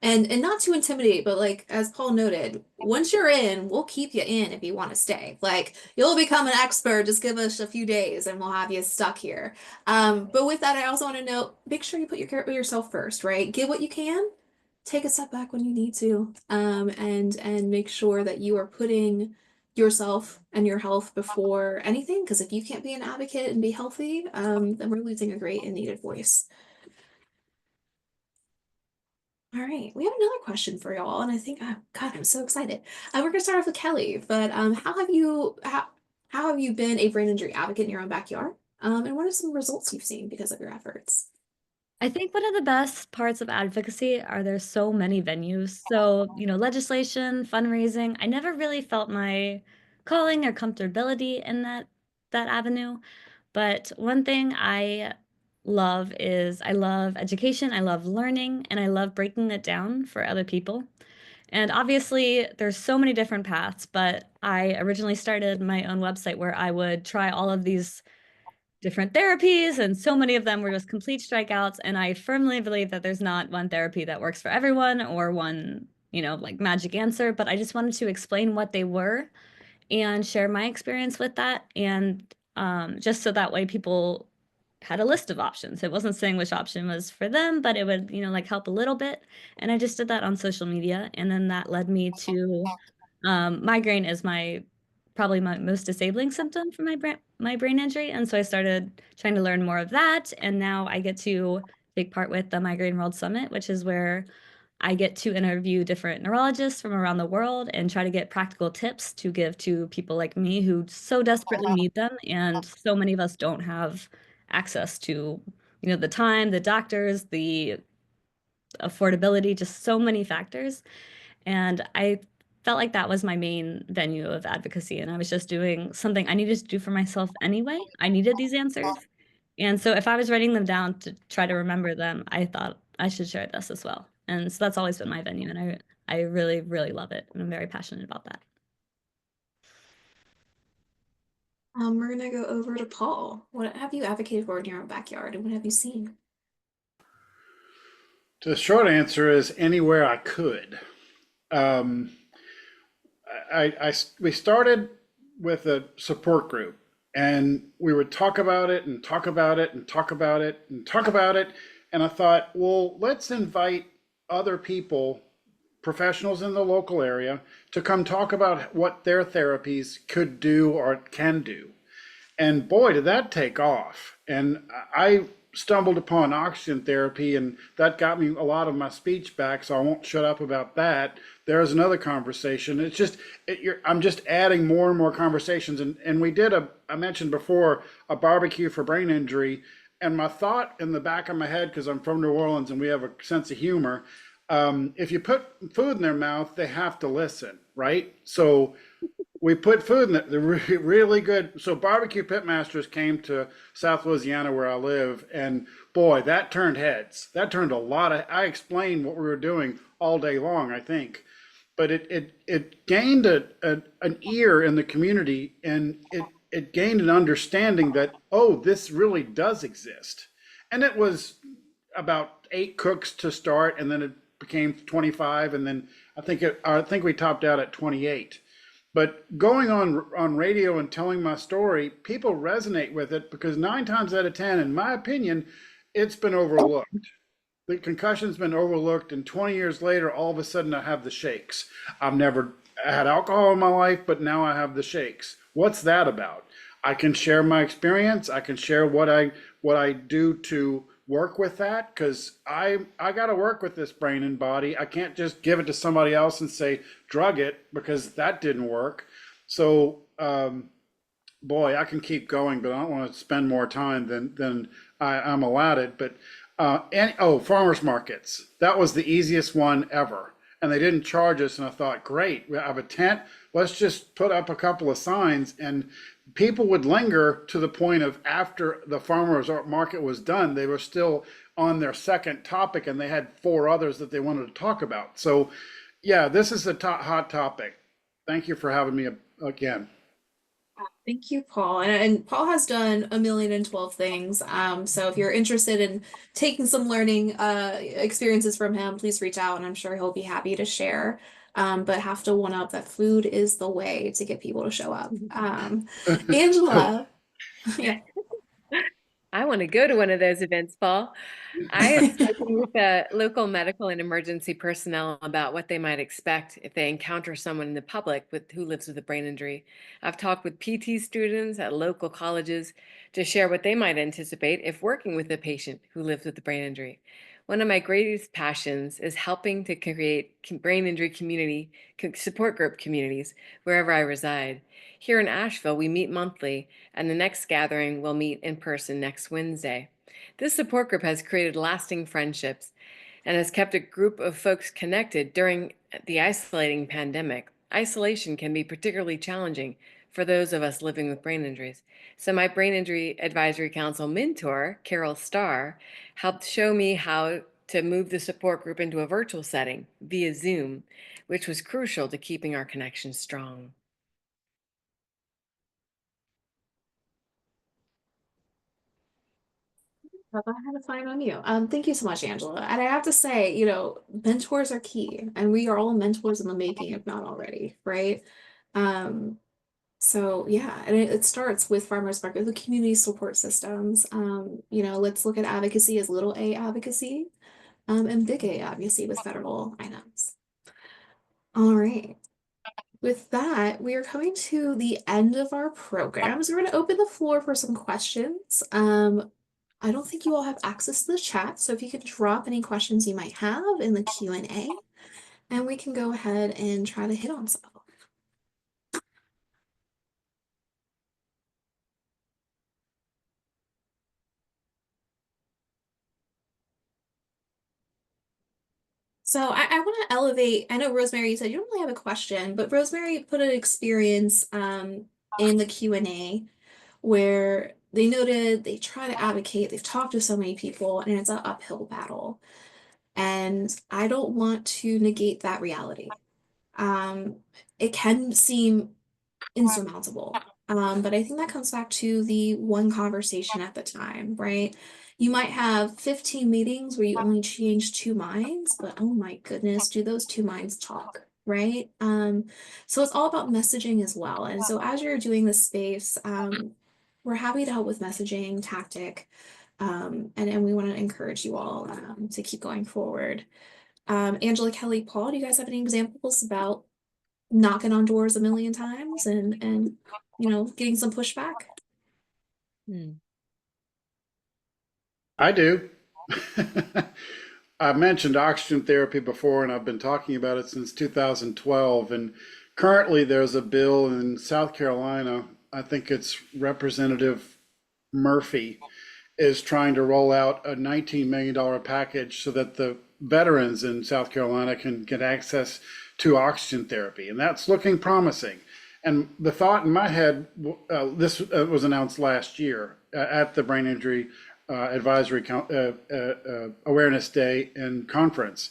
And not to intimidate, but like as Paul noted, once you're in, we'll keep you in if you want to stay. Like you'll become an expert. Just give us a few days and we'll have you stuck here. But with that, I also want to note, make sure you put yourself first, right? Give what you can take a step back when you need to, and make sure that you are putting yourself and your health before anything. Because if you can't be an advocate and be healthy, then we're losing a great and needed voice. All right, we have another question for y'all, and I think, oh, God, I'm so excited. We're gonna start off with Kelly, but how have you been a brain injury advocate in your own backyard? And what are some results you've seen because of your efforts? I think one of the best parts of advocacy are there's so many venues. So, legislation, fundraising. I never really felt my calling or comfortability in that avenue. But one thing I love is I love education, I love learning, and I love breaking it down for other people. And obviously, there's so many different paths, but I originally started my own website where I would try all of these different therapies, and so many of them were just complete strikeouts. And I firmly believe that there's not one therapy that works for everyone or one, like magic answer, but I just wanted to explain what they were and share my experience with that. And just so that way people had a list of options. It wasn't saying which option was for them, but it would, like help a little bit. And I just did that on social media. And then that led me to migraine is probably my most disabling symptom for my brain injury. And so I started trying to learn more of that. And now I get to take part with the Migraine World Summit, which is where I get to interview different neurologists from around the world and try to get practical tips to give to people like me who so desperately need them. And so many of us don't have access to, the time, the doctors, the affordability, just so many factors. And I felt like that was my main venue of advocacy. And I was just doing something I needed to do for myself anyway. I needed these answers. And so if I was writing them down to try to remember them, I thought I should share this as well. And so that's always been my venue. And I really, really love it. And I'm very passionate about that. We're gonna go over to Paul. What have you advocated for in your own backyard, and what have you seen? The short answer is anywhere I could. Um, we started with a support group, and we would talk about it and talk about it and talk about it and talk about it. And I thought, well, let's invite other people, professionals in the local area, to come talk about what their therapies could do or can do. And boy, did that take off. And I stumbled upon oxygen therapy, and that got me a lot of my speech back, so I won't shut up about that. There's another conversation. It's just, I'm just adding more and more conversations. And we did I mentioned before, a barbecue for brain injury. And my thought in the back of my head, because I'm from New Orleans and we have a sense of humor, if you put food in their mouth, they have to listen, right? So we put food in it. They're really good. So barbecue pitmasters came to South Louisiana where I live, and boy, that turned heads. That turned a lot of. I explained what we were doing all day long, I think, but it gained an ear in the community, and it gained an understanding that, oh, this really does exist. And it was about 8 cooks to start, and then it became 25, and then I think we topped out at 28. But going on radio and telling my story, people resonate with it because 9 times out of 10, in my opinion, it's been overlooked. The concussion's been overlooked, and 20 years later, all of a sudden I have the shakes. I've never had alcohol in my life, but now I have the shakes. What's that about? I can share my experience. I can share what I do to work with that, because I got to work with this brain and body. I can't just give it to somebody else and say drug it, because that didn't work. So boy, I can keep going, but I don't want to spend more time than I'm allotted. But farmers markets, that was the easiest one ever, and they didn't charge us. And I thought, great, we have a tent. Let's just put up a couple of signs, and people would linger to the point of after the farmers market was done, they were still on their second topic, and they had 4 others that they wanted to talk about. So yeah, this is a hot topic. Thank you for having me again. Thank you, Paul. And Paul has done 1,012 things. So if you're interested in taking some learning experiences from him, please reach out, and I'm sure he'll be happy to share. But have to one up that food is the way to get people to show up. Angela, yeah. I want to go to one of those events, Paul. I have spoken with local medical and emergency personnel about what they might expect if they encounter someone in the public who lives with a brain injury. I've talked with PT students at local colleges to share what they might anticipate if working with a patient who lives with a brain injury. One of my greatest passions is helping to create brain injury community support group communities wherever I reside. Here in Asheville, we meet monthly, and the next gathering will meet in person next Wednesday. This support group has created lasting friendships and has kept a group of folks connected during the isolating pandemic. Isolation can be particularly challenging for those of us living with brain injuries. So my Brain Injury Advisory Council mentor, Carol Starr, helped show me how to move the support group into a virtual setting via Zoom, which was crucial to keeping our connection strong. I'll go ahead and sign on you. Thank you so much, Angela. And I have to say, you know, mentors are key, and we are all mentors in the making, if not already, right? Um, so yeah, and it starts with farmers market, the community support systems. You know, let's look at advocacy as little a advocacy, and big A advocacy with federal items. All right. With that, we are coming to the end of our program. So we're going to open the floor for some questions. I don't think you all have access to the chat, so if you could drop any questions you might have in the Q&A, and we can go ahead and try to hit on some. So I want to elevate, I know Rosemary, you said you don't really have a question, but Rosemary put an experience in the Q&A where they noted they try to advocate, they've talked to so many people, and it's an uphill battle. And I don't want to negate that reality. Um, it can seem insurmountable. But I think that comes back to the one conversation at the time, right? You might have 15 meetings where you only change two minds, but oh my goodness, do those two minds talk, right? So it's all about messaging as well. And so as you're doing this space, we're happy to help with messaging, tactic, and we want to encourage you all to keep going forward. Angela, Kelly, Paul, do you guys have any examples about knocking on doors a million times and you know, getting some pushback? I do. I mentioned oxygen therapy before, and I've been talking about it since 2012. And currently, there's a bill in South Carolina. I think it's Representative Murphy is trying to roll out a $19 million package so that the veterans in South Carolina can get access to oxygen therapy. And that's looking promising. And the thought in my head, this was announced last year at the Brain Injury Advisory Awareness Day and Conference.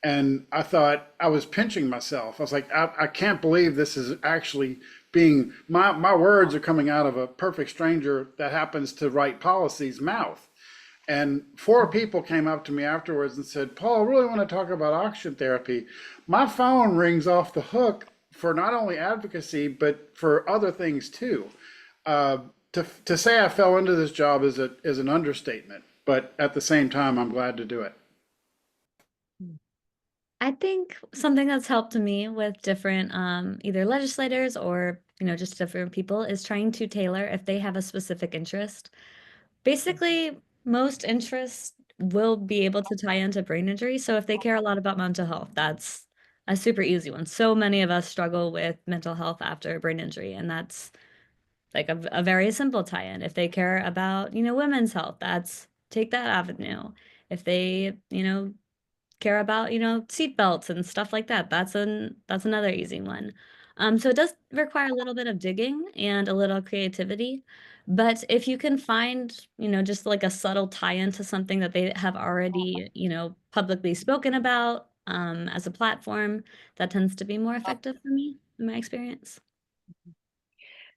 And I thought, I was pinching myself. I was like, I can't believe this is actually being, my words are coming out of a perfect stranger that happens to write policies mouth. And four people came up to me afterwards and said, Paul, I really want to talk about oxygen therapy. My phone rings off the hook for not only advocacy, but for other things too. To say I fell into this job is an understatement, but at the same time, I'm glad to do it. I think something that's helped me with different either legislators or just different people is trying to tailor if they have a specific interest. Basically, most interests will be able to tie into brain injury. So if they care a lot about mental health, that's a super easy one. So many of us struggle with mental health after a brain injury, and that's like a very simple tie-in. If they care about, women's health, that's take that avenue. If they, care about, seat belts and stuff like that, that's another easy one. So it does require a little bit of digging and a little creativity. But if you can find, just like a subtle tie-in to something that they have already, publicly spoken about as a platform, that tends to be more effective for me, in my experience.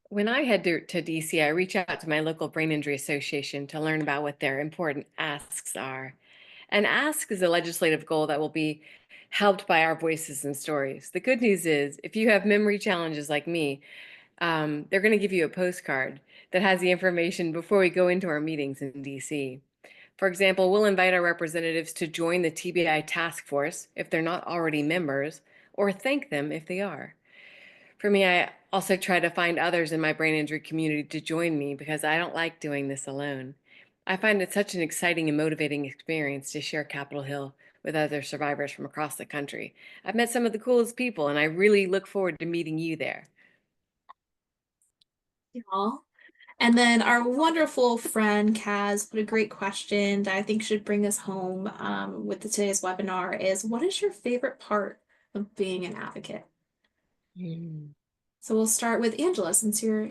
When I head to DC, I reach out to my local brain injury association to learn about what their important asks are. An ask is a legislative goal that will be helped by our voices and stories. The good news is, if you have memory challenges like me, they're going to give you a postcard that has the information before we go into our meetings in DC. For example, we'll invite our representatives to join the TBI task force if they're not already members, or thank them if they are. For me, I also try to find others in my brain injury community to join me because I don't like doing this alone. I find it such an exciting and motivating experience to share Capitol Hill with other survivors from across the country. I've met some of the coolest people, and I really look forward to meeting you there. Y'all. And then our wonderful friend Kaz put a great question that I think should bring us home with today's webinar is, what is your favorite part of being an advocate? So we'll start with Angela, since we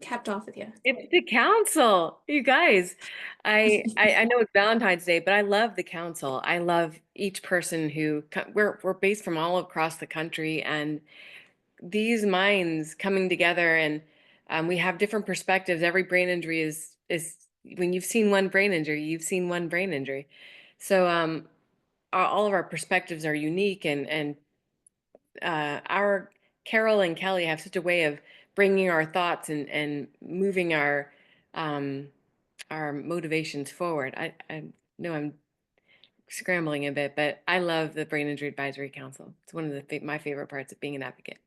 capped off with you. It's the council, you guys. I know it's Valentine's Day, but I love the council. I love each person we're based from all across the country, and these minds coming together, and we have different perspectives. Every brain injury is when you've seen one brain injury, you've seen one brain injury. So all of our perspectives are unique, and our Carol and Kelly have such a way of bringing our thoughts and moving our motivations forward. I know I'm scrambling a bit, but I love the Brain Injury Advisory Council. It's one of my favorite parts of being an advocate.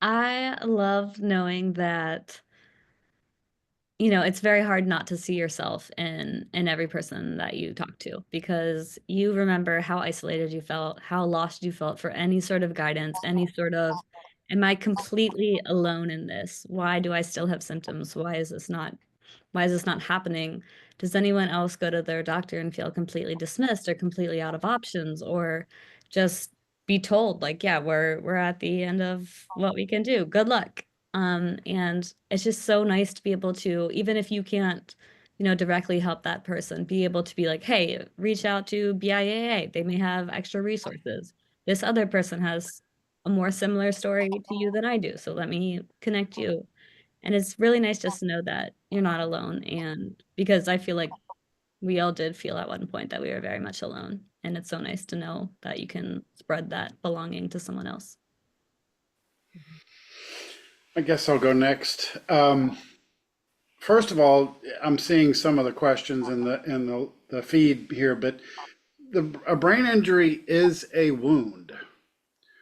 I love knowing that, you know, it's very hard not to see yourself in every person that you talk to, because you remember how isolated you felt, how lost you felt for any sort of guidance, any sort of, am I completely alone in this? Why do I still have symptoms? Why is this not happening? Does anyone else go to their doctor and feel completely dismissed or completely out of options, or just be told like, yeah, we're at the end of what we can do. Good luck. And it's just so nice to be able to, even if you can't, you know, directly help that person, be able to be like, hey, reach out to BIAA. They may have extra resources. This other person has a more similar story to you than I do, so let me connect you. And it's really nice just to know that you're not alone. And because I feel like we all did feel at one point that we were very much alone. And it's so nice to know that you can spread that belonging to someone else. I guess I'll go next. First of all, I'm seeing some of the questions in the feed here, but a brain injury is a wound.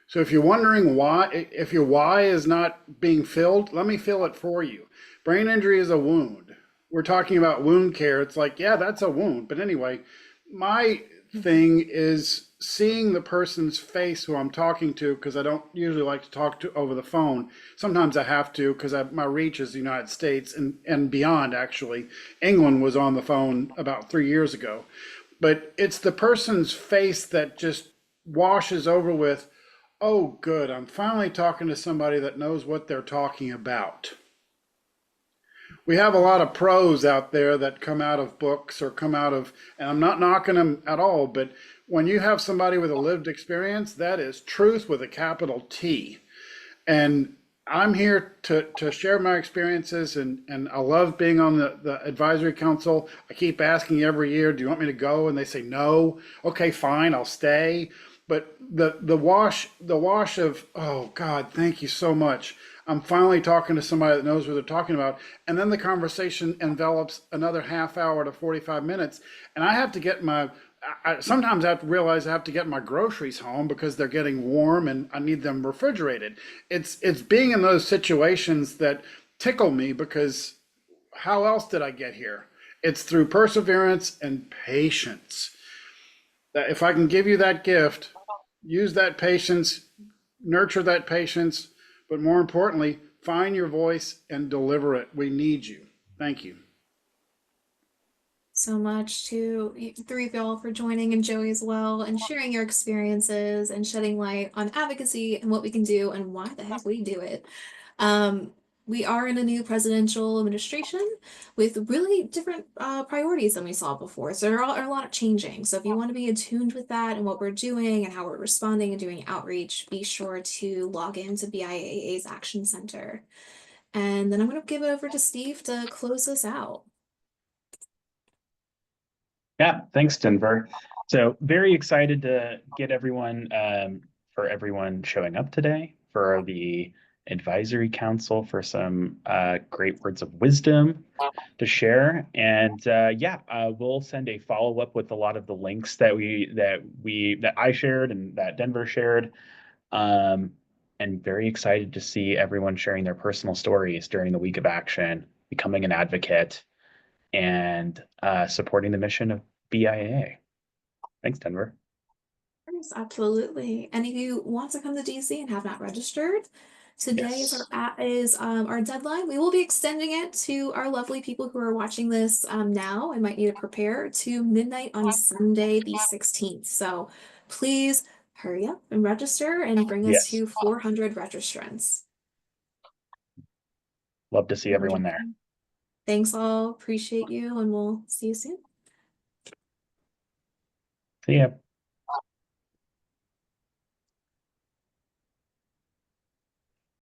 So if you're wondering why, if your why is not being filled, let me fill it for you. Brain injury is a wound. We're talking about wound care. It's like, yeah, that's a wound. But anyway, my thing is seeing the person's face who I'm talking to, because I don't usually like to talk to over the phone. Sometimes I have to, because my reach is the United States and beyond, actually. England was on the phone about 3 years ago. But it's the person's face that just washes over with, oh, good, I'm finally talking to somebody that knows what they're talking about. We have a lot of pros out there that come out of books or come out of, and I'm not knocking them at all, but when you have somebody with a lived experience, that is truth with a capital T. And I'm here to share my experiences, and I love being on the advisory council. I keep asking every year, do you want me to go? And they say no. Okay, fine, I'll stay. But the wash of, oh God, thank you so much. I'm finally talking to somebody that knows what they're talking about. And then the conversation envelops another half hour to 45 minutes. And I have to get sometimes I have to realize I have to get my groceries home because they're getting warm and I need them refrigerated. It's being in those situations that tickle me, because how else did I get here? It's through perseverance and patience. That if I can give you that gift, use that patience, nurture that patience, but more importantly, find your voice and deliver it. We need you. Thank you So much to three of y'all for joining, and Joey as well, and sharing your experiences and shedding light on advocacy and what we can do and why the heck we do it. We are in a new presidential administration with really different priorities than we saw before. So there are a lot of changing. So if you want to be attuned with that and what we're doing and how we're responding and doing outreach, be sure to log into BIAA's Action Center. And then I'm going to give it over to Steve to close us out. Yeah, thanks, Denver. So very excited to get everyone for everyone showing up today, for the advisory council for some great words of wisdom to share. And we'll send a follow-up with a lot of the links that I shared and that Denver shared. And very excited to see everyone sharing their personal stories during the week of action, becoming an advocate, and supporting the mission of BIAA. Thanks, Denver. Yes, absolutely. And if you want to come to DC and have not registered, today is our deadline. We will be extending it to our lovely people who are watching this now and might need to prepare to midnight on Sunday, the 16th. So please hurry up and register and bring us Yes. to 400 registrants. Love to see everyone there. Thanks all. Appreciate you, and we'll see you soon. See ya.